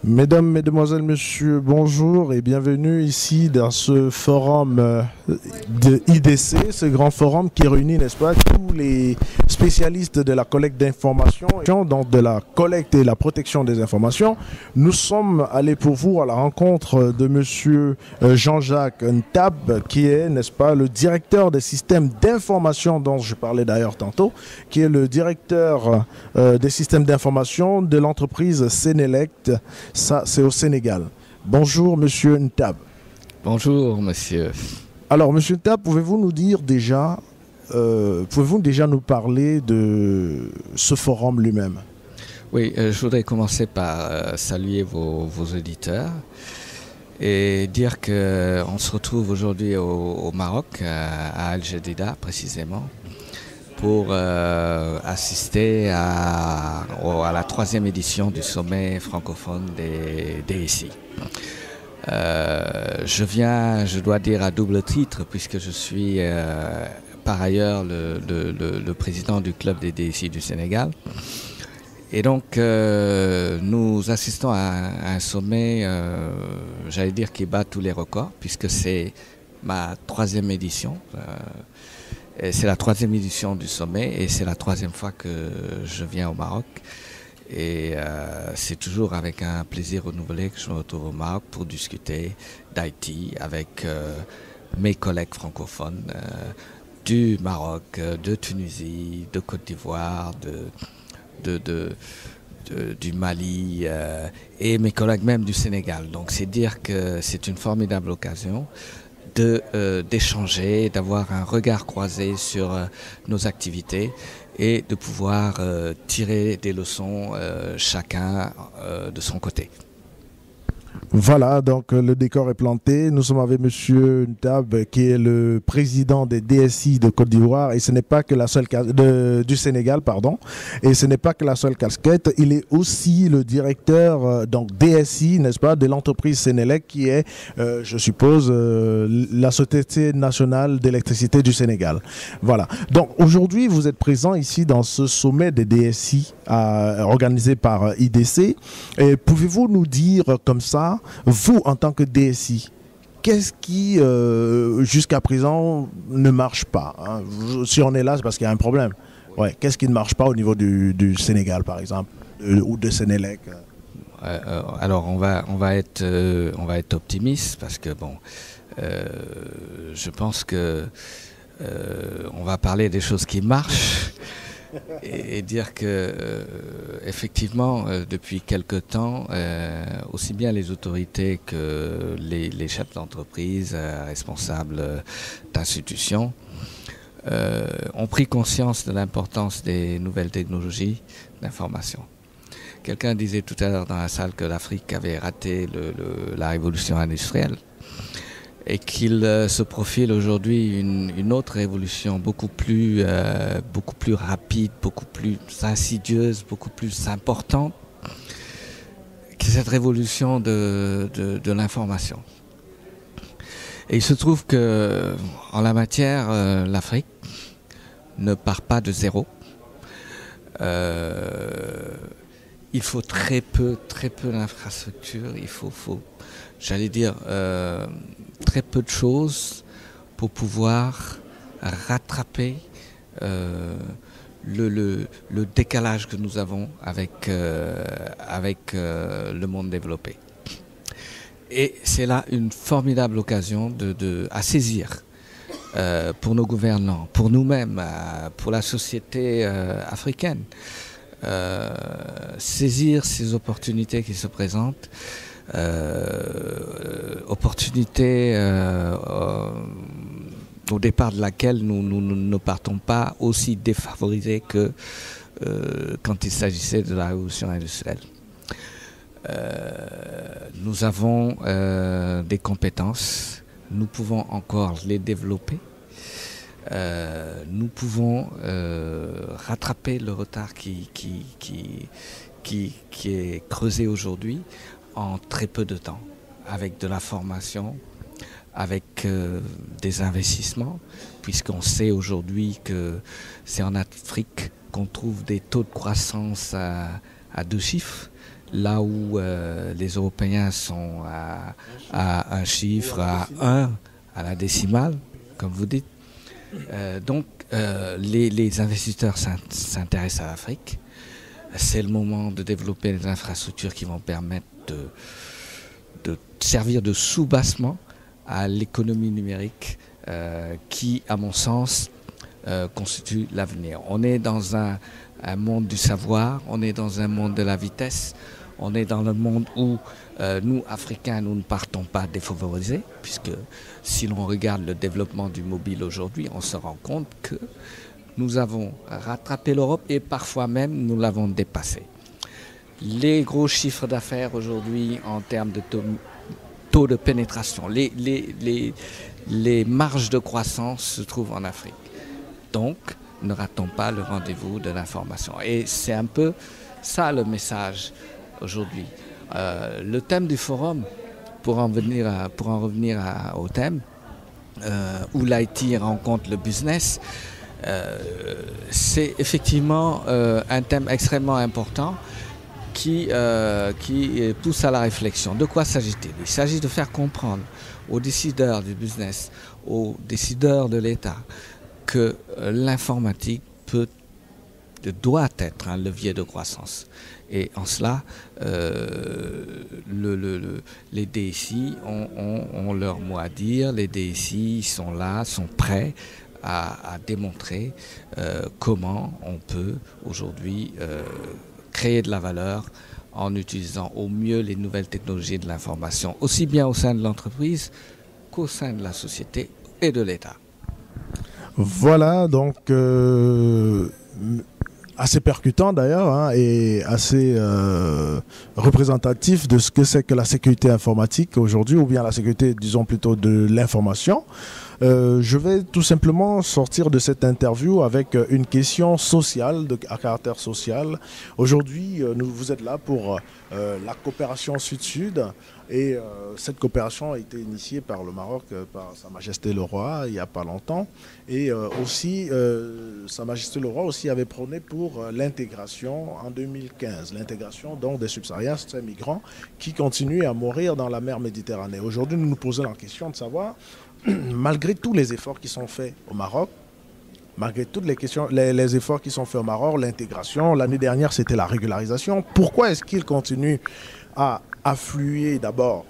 Mesdames, Mesdemoiselles, Messieurs, bonjour et bienvenue ici dans ce forum de IDC, ce grand forum qui réunit, n'est-ce pas, tous les spécialistes de la collecte d'informations, donc de la collecte et la protection des informations. Nous sommes allés pour vous à la rencontre de Monsieur Jean-Jacques Ntab, qui est, n'est-ce pas, le directeur des systèmes d'information dont je parlais d'ailleurs tantôt, qui est le directeur des systèmes d'information de l'entreprise Sénélect. Ça, c'est au Sénégal. Bonjour, Monsieur Ntab. Bonjour, monsieur. Alors, Monsieur Ntab, pouvez-vous nous dire déjà, pouvez-vous déjà nous parler de ce forum lui-même? Oui, je voudrais commencer par saluer vos auditeurs et dire qu'on se retrouve aujourd'hui au Maroc, à Al Jadida précisément, pour assister à la 3e édition du sommet francophone des DSI. Je dois dire à double titre, puisque je suis par ailleurs le président du club des DSI du Sénégal. Et donc, nous assistons à un sommet, j'allais dire, qui bat tous les records, puisque c'est ma 3e édition. C'est la 3e édition du sommet et c'est la 3e fois que je viens au Maroc. Et c'est toujours avec un plaisir renouvelé que je me retrouve au Maroc pour discuter d'IT avec mes collègues francophones du Maroc, de Tunisie, de Côte d'Ivoire, du Mali et mes collègues même du Sénégal. Donc c'est dire que c'est une formidable occasion d'échanger, d'avoir un regard croisé sur nos activités et de pouvoir tirer des leçons chacun de son côté. Voilà, donc le décor est planté. Nous sommes avec Monsieur Ntab, qui est le président des DSI de Côte d'Ivoire, et ce n'est pas que la seule du Sénégal, pardon. Et ce n'est pas que la seule casquette. Il est aussi le directeur donc DSI, n'est-ce pas, de l'entreprise Sénélec, qui est, je suppose, la Société nationale d'électricité du Sénégal. Voilà. Donc aujourd'hui, vous êtes présent ici dans ce sommet des DSI organisé par IDC. Et pouvez-vous nous dire comme ça, vous, en tant que DSI, qu'est-ce qui, jusqu'à présent, ne marche pas, hein? Si on est là, c'est parce qu'il y a un problème. Ouais. Qu'est-ce qui ne marche pas au niveau du Sénégal, par exemple, ou de Sénélec? Alors, on va être optimiste, parce que, bon, je pense que on va parler des choses qui marchent. Et dire que effectivement, depuis quelque temps, aussi bien les autorités que les chefs d'entreprise, responsables d'institutions, ont pris conscience de l'importance des nouvelles technologies d'information. Quelqu'un disait tout à l'heure dans la salle que l'Afrique avait raté la révolution industrielle et qu'il se profile aujourd'hui une autre révolution beaucoup plus rapide, beaucoup plus insidieuse, beaucoup plus importante, qui est cette révolution de l'information. Et il se trouve que en la matière, l'Afrique ne part pas de zéro. Il faut très peu d'infrastructures, il faut j'allais dire, très peu de choses pour pouvoir rattraper le décalage que nous avons avec le monde développé. Et c'est là une formidable occasion à saisir pour nos gouvernants, pour nous-mêmes, pour la société africaine. Saisir ces opportunités qui se présentent. Opportunité au départ de laquelle nous ne partons pas aussi défavorisés que quand il s'agissait de la révolution industrielle. Nous avons des compétences, nous pouvons encore les développer, nous pouvons rattraper le retard qui est creusé aujourd'hui en très peu de temps, avec de la formation, avec des investissements, puisqu'on sait aujourd'hui que c'est en Afrique qu'on trouve des taux de croissance à 2 chiffres, là où les Européens sont à un chiffre, à 1, à la décimale, comme vous dites. Donc les investisseurs s'intéressent à l'Afrique. C'est le moment de développer des infrastructures qui vont permettre de servir de soubassement à l'économie numérique qui, à mon sens, constitue l'avenir. On est dans un monde du savoir, on est dans un monde de la vitesse, on est dans le monde où nous, Africains, nous ne partons pas défavorisés, puisque si l'on regarde le développement du mobile aujourd'hui, on se rend compte que nous avons rattrapé l'Europe et parfois même nous l'avons dépassé. Les gros chiffres d'affaires aujourd'hui en termes de taux de pénétration, les marges de croissance se trouvent en Afrique. Donc, ne ratons pas le rendez-vous de l'information. Et c'est un peu ça le message aujourd'hui. Le thème du forum, pour en revenir au thème, où l'IT rencontre le business, c'est effectivement un thème extrêmement important qui pousse à la réflexion. De quoi s'agit-il? Il s'agit de faire comprendre aux décideurs du business, aux décideurs de l'État, que l'informatique doit être un levier de croissance. Et en cela, les DSI ont leur mot à dire, les DSI sont là, sont prêts à démontrer comment on peut aujourd'hui créer de la valeur en utilisant au mieux les nouvelles technologies de l'information, aussi bien au sein de l'entreprise qu'au sein de la société et de l'État. Voilà, donc assez percutant d'ailleurs, hein, et assez représentatif de ce que c'est que la sécurité informatique aujourd'hui, ou bien la sécurité, disons plutôt, de l'information. Je vais tout simplement sortir de cette interview avec une question sociale, à caractère social. Aujourd'hui, vous êtes là pour la coopération Sud-Sud, et cette coopération a été initiée par le Maroc, par Sa Majesté le Roi, il n'y a pas longtemps. Et aussi, Sa Majesté le Roi aussi avait prôné pour l'intégration en 2015, l'intégration donc des subsahariens, ces migrants qui continuent à mourir dans la mer Méditerranée. Aujourd'hui, nous nous posons la question de savoir, malgré tous les efforts qui sont faits au Maroc, malgré toutes les efforts qui sont faits au Maroc, l'intégration, l'année dernière c'était la régularisation, pourquoi est-ce qu'ils continuent à affluer d'abord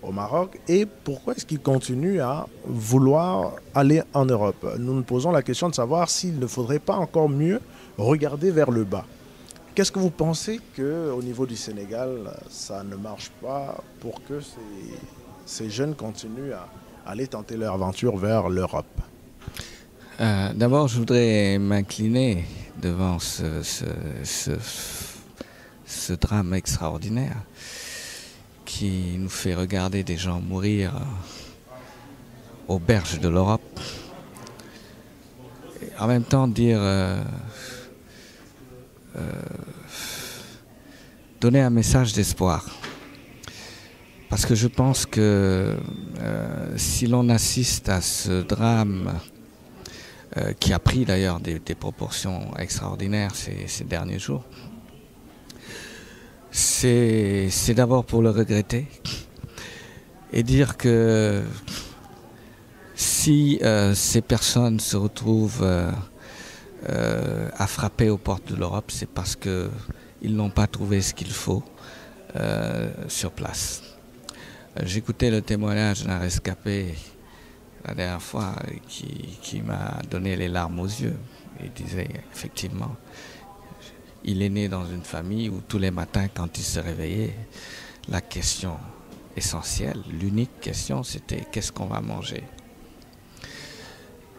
au Maroc et pourquoi est-ce qu'ils continuent à vouloir aller en Europe? Nous nous posons la question de savoir s'il ne faudrait pas encore mieux regarder vers le bas. Qu'est-ce que vous pensez qu'au niveau du Sénégal, ça ne marche pas pour que ces jeunes continuent à aller tenter leur aventure vers l'Europe? D'abord, je voudrais m'incliner devant ce drame extraordinaire qui nous fait regarder des gens mourir aux berges de l'Europe. Et en même temps, donner un message d'espoir. Parce que je pense que si l'on assiste à ce drame qui a pris d'ailleurs des proportions extraordinaires ces derniers jours, c'est d'abord pour le regretter et dire que si ces personnes se retrouvent à frapper aux portes de l'Europe, c'est parce qu'ils n'ont pas trouvé ce qu'il faut sur place. J'écoutais le témoignage d'un rescapé la dernière fois qui m'a donné les larmes aux yeux. Il disait effectivement, il est né dans une famille où tous les matins quand il se réveillait, la question essentielle, l'unique question, c'était qu'est-ce qu'on va manger?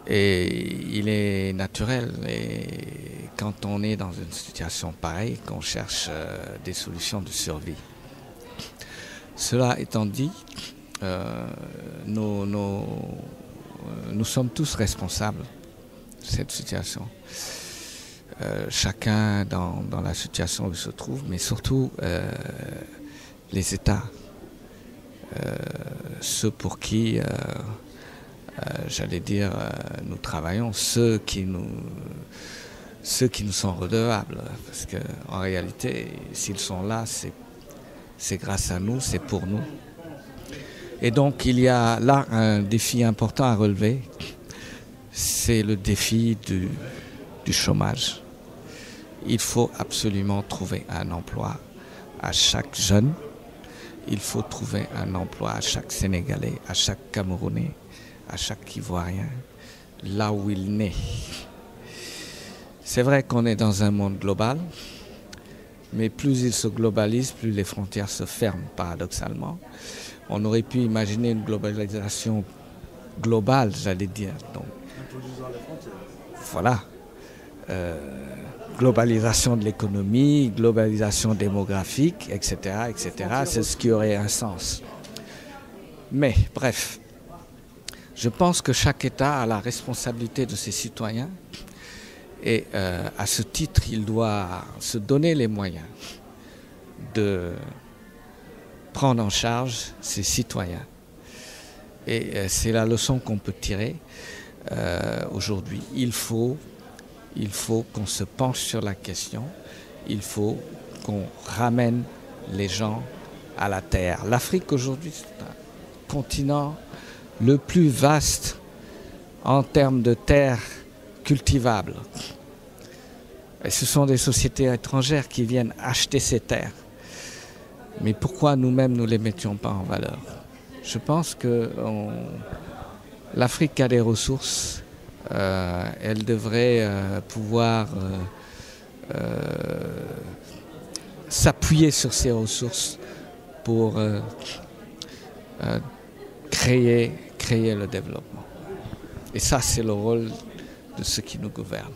Et il est naturel, et quand on est dans une situation pareille, qu'on cherche des solutions de survie. Cela étant dit, nous sommes tous responsables de cette situation. Chacun dans la situation où il se trouve, mais surtout les États, ceux pour qui, j'allais dire, nous travaillons, ceux qui ceux qui nous sont redevables. Parce qu'en réalité, s'ils sont là, c'est grâce à nous, c'est pour nous. Et donc il y a là un défi important à relever, c'est le défi du chômage. Il faut absolument trouver un emploi à chaque jeune, il faut trouver un emploi à chaque Sénégalais, à chaque Camerounais, à chaque Ivoirien, là où il naît. C'est vrai qu'on est dans un monde global, mais plus il se globalise, plus les frontières se ferment, paradoxalement. On aurait pu imaginer une globalisation globale, j'allais dire. Donc, voilà. Globalisation de l'économie, globalisation démographique, etc., etc. C'est ce qui aurait un sens. Mais, bref, je pense que chaque État a la responsabilité de ses citoyens et à ce titre, il doit se donner les moyens de prendre en charge ses citoyens. Et c'est la leçon qu'on peut tirer aujourd'hui. Il faut qu'on se penche sur la question, il faut qu'on ramène les gens à la terre. L'Afrique aujourd'hui, c'est un continent le plus vaste en termes de terres cultivables. Et ce sont des sociétés étrangères qui viennent acheter ces terres. Mais pourquoi nous-mêmes nous ne les mettions pas en valeur? Je pense que l'Afrique a des ressources. Elle devrait pouvoir s'appuyer sur ces ressources pour créer le développement. Et ça, c'est le rôle de ceux qui nous gouvernent.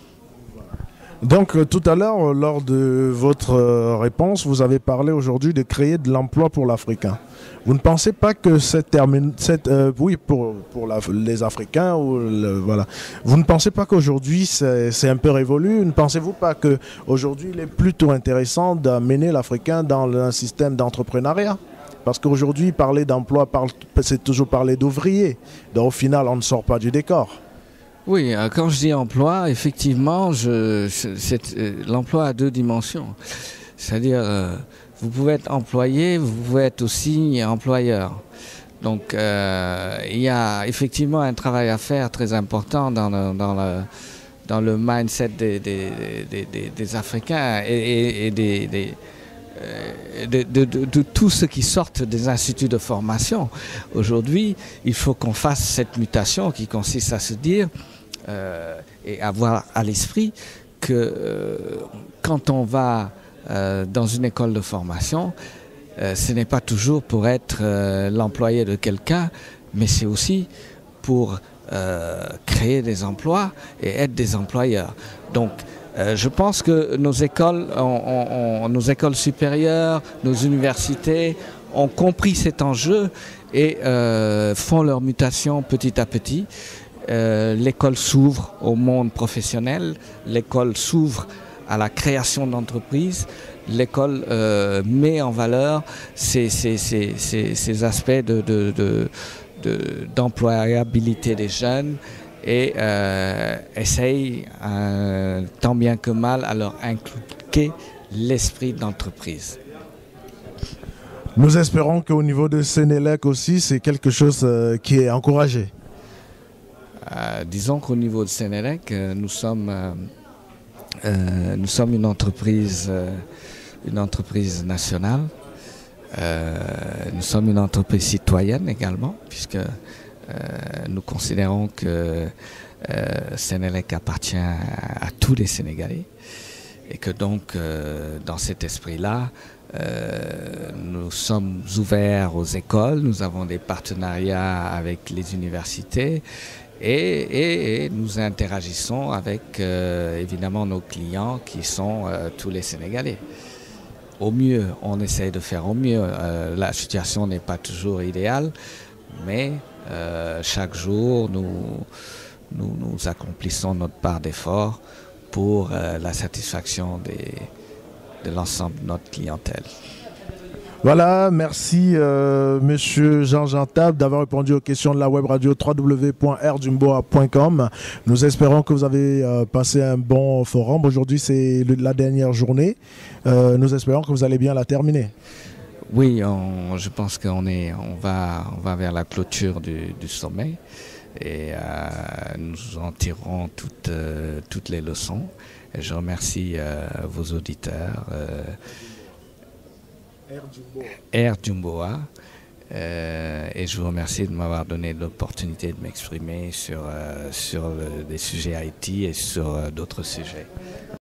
Donc tout à l'heure, lors de votre réponse, vous avez parlé aujourd'hui de créer de l'emploi pour l'Africain. Vous ne pensez pas que les Africains, voilà. Vous ne pensez pas qu'aujourd'hui c'est un peu révolu? Ne pensez-vous pas qu'aujourd'hui il est plutôt intéressant d'amener l'Africain dans un système d'entrepreneuriat? Parce qu'aujourd'hui, parler d'emploi, c'est toujours parler d'ouvriers. Donc au final, on ne sort pas du décor. Oui, quand je dis emploi, effectivement, l'emploi a deux dimensions. C'est-à-dire, vous pouvez être employé, vous pouvez être aussi employeur. Donc, il y a effectivement un travail à faire très important dans le mindset des Africains et de tous ceux qui sortent des instituts de formation. Aujourd'hui, il faut qu'on fasse cette mutation qui consiste à se dire et avoir à l'esprit que quand on va dans une école de formation, ce n'est pas toujours pour être l'employé de quelqu'un, mais c'est aussi pour créer des emplois et être des employeurs. Donc, je pense que nos écoles supérieures, nos universités ont compris cet enjeu et font leur mutation petit à petit. L'école s'ouvre au monde professionnel, l'école s'ouvre à la création d'entreprises, l'école met en valeur ces aspects d'employabilité des jeunes et essaye tant bien que mal à leur inculquer l'esprit d'entreprise. Nous espérons qu'au niveau de Sénélec aussi, c'est quelque chose qui est encouragé. Disons qu'au niveau de Sénélec, nous sommes une entreprise nationale. Nous sommes une entreprise citoyenne également, puisque nous considérons que Sénélec appartient à tous les Sénégalais et que donc dans cet esprit-là, nous sommes ouverts aux écoles, nous avons des partenariats avec les universités et nous interagissons avec évidemment nos clients qui sont tous les Sénégalais. Au mieux, on essaye de faire au mieux. La situation n'est pas toujours idéale, mais chaque jour, nous accomplissons notre part d'effort pour la satisfaction de l'ensemble de notre clientèle. Voilà, merci Monsieur Jean-Jean Tab d'avoir répondu aux questions de la web radio www.rdumboa.com. Nous espérons que vous avez passé un bon forum. Aujourd'hui, c'est la dernière journée. Nous espérons que vous allez bien la terminer. Oui, je pense qu'on va vers la clôture du sommet et nous en tirerons toutes les leçons. Et je remercie vos auditeurs. Air Jumboa. Et je vous remercie de m'avoir donné l'opportunité de m'exprimer sur des sujets Haïti et sur d'autres sujets.